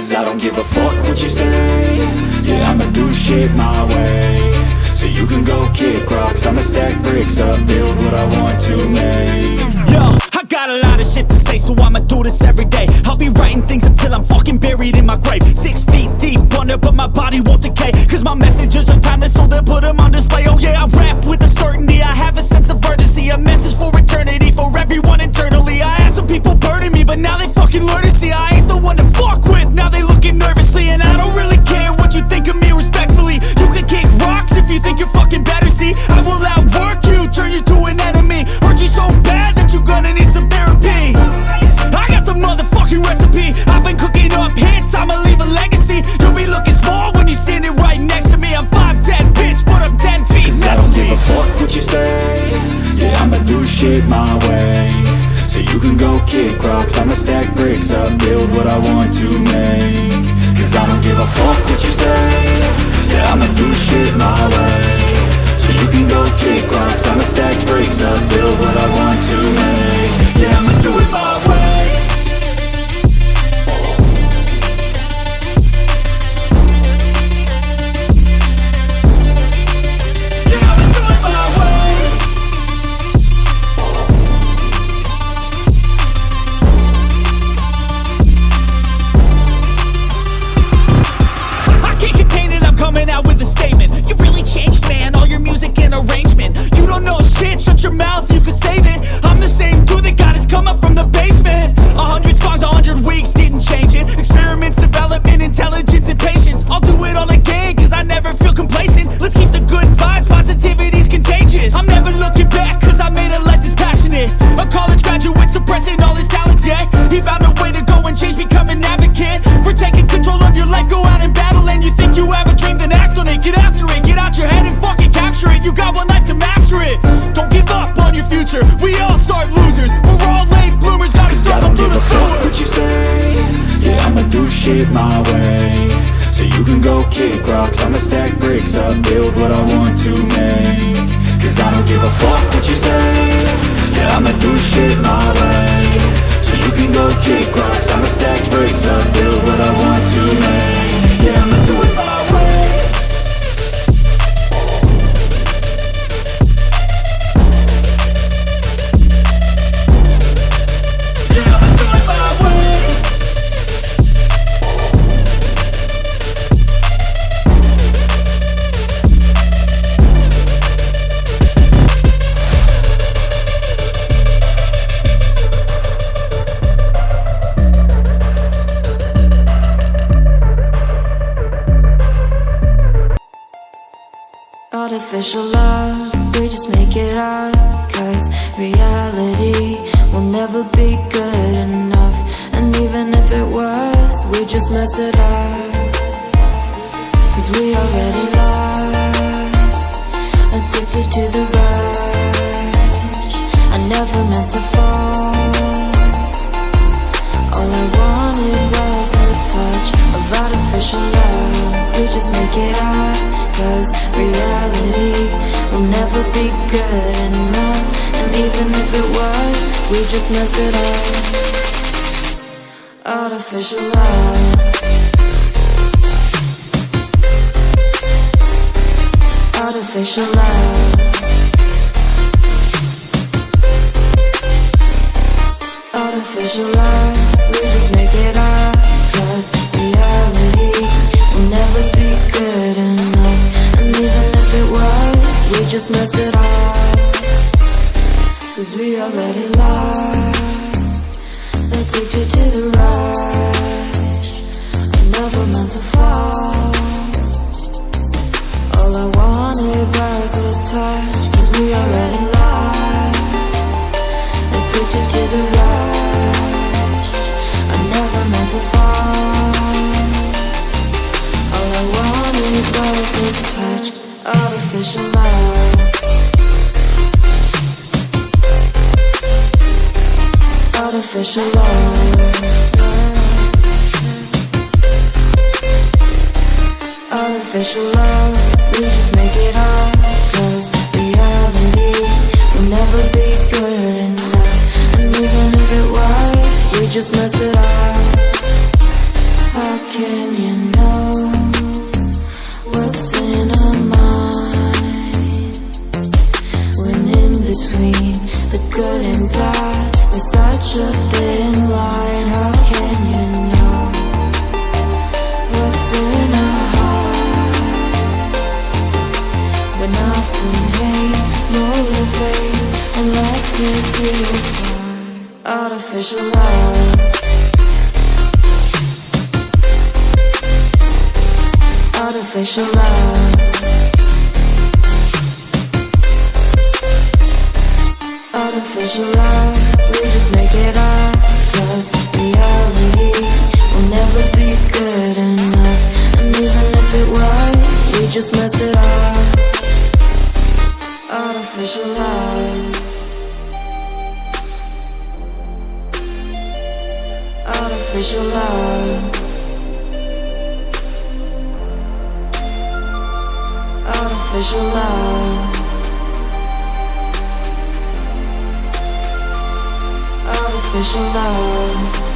Cause I don't give a fuck what you say. Yeah, I'ma do shit my way. So you can go kick rocks, I'ma stack bricks up, build what I want to make. Yo, I got a lot of shit to say, so I'ma do this every day. I'll be writing things until I'm fucking buried in my grave. 6 feet deep under, but my body won't decay. Cause my messages are timeless, so they'll put them on display. Oh yeah, I rap with a certainty, I have a sense of urgency. A message for eternity, for everyone internally. I had some people burning me, but now they fucking learn to see I ain't the one to fuck with, now they looking nervously. And I don't really care what you think of me, respectfully. You can kick rocks if you think you're fucking better, see. I will outwork you, turn you to an enemy. Hurt you so bad that you're gonna need some therapy. I got the motherfucking recipe. I've been cooking up hits, I'ma leave a legacy. You'll be looking small when you're standing right next to me. I'm 5'10", bitch, but I'm 10 feet next to me. Cause I don't give a fuck what you say. Yeah, I'ma do shit my way. So you can go kick rocks, I'ma stack bricks up, build what I want to make. Cause I don't give a fuck what you say. Yeah, I'ma do shit my way. So you can go kick rocks, I'ma stack bricks up, build what I want to make. Yeah, I'ma do it my way. Coming out with a statement. You really changed, man, all your music and arrangement. You don't know shit, shut your mouth, you can save it. I'm the same dude that got his come up from the basement. 100 songs, 100 weeks, didn't change it. Experiments, development, intelligence, and patience. I'll do it all again, cause I never feel complacent. Let's keep the good vibes, positivity's contagious. I'm never looking back, cause I made a life that's passionate. A college graduate suppressing all his talents, yeah. He found a way to go and change, become an advocate. For taking control of your life, go out and battle. And you think you have a dream, then act on it. Get after it, get out your head and fucking capture it. You got one life to master it. Don't give up on your future, we all start losers. We're all late bloomers, gotta struggle through the sewer. What you say? Yeah, I'ma do shit my way. So you can go kick rocks, I'ma stack bricks up, build what I want to make. Cause I don't give a fuck what you say. Yeah, I'ma do shit my way. So you can go kick rocks, I'ma stack bricks up, build what I want to make. Yeah, I'ma do it my way. Yeah, I'ma do it my way. Artificial love, we just make it up. Cause reality will never be good enough. And even if it was, we just mess it up. Cause we already lost, addicted to the rush. I never meant to fall. All I wanted was a touch of artificial love. We just make it up. Cause reality will never be good enough. And even if it was, we just mess it up. Artificial love. Artificial love. Artificial love. We just make it up. Cause reality will never be good enough. And even if it was, we just mess it up. Cause we already lost, addicted to the rush. I never meant to fall. All I wanted was a touch. Cause we already lost, addicted to the rush. I never meant to fall. All I wanted was a touch. Artificial love. Artificial love. Artificial love. We just make it up. Cause reality will never be good enough. And even if it was, we just mess it up. I can't Artificial love. Artificial love. Artificial love. We just make it up, 'cause reality will never be good enough. And even if it was, we just mess it up. Artificial love. Artificial love. Artificial love. Artificial love.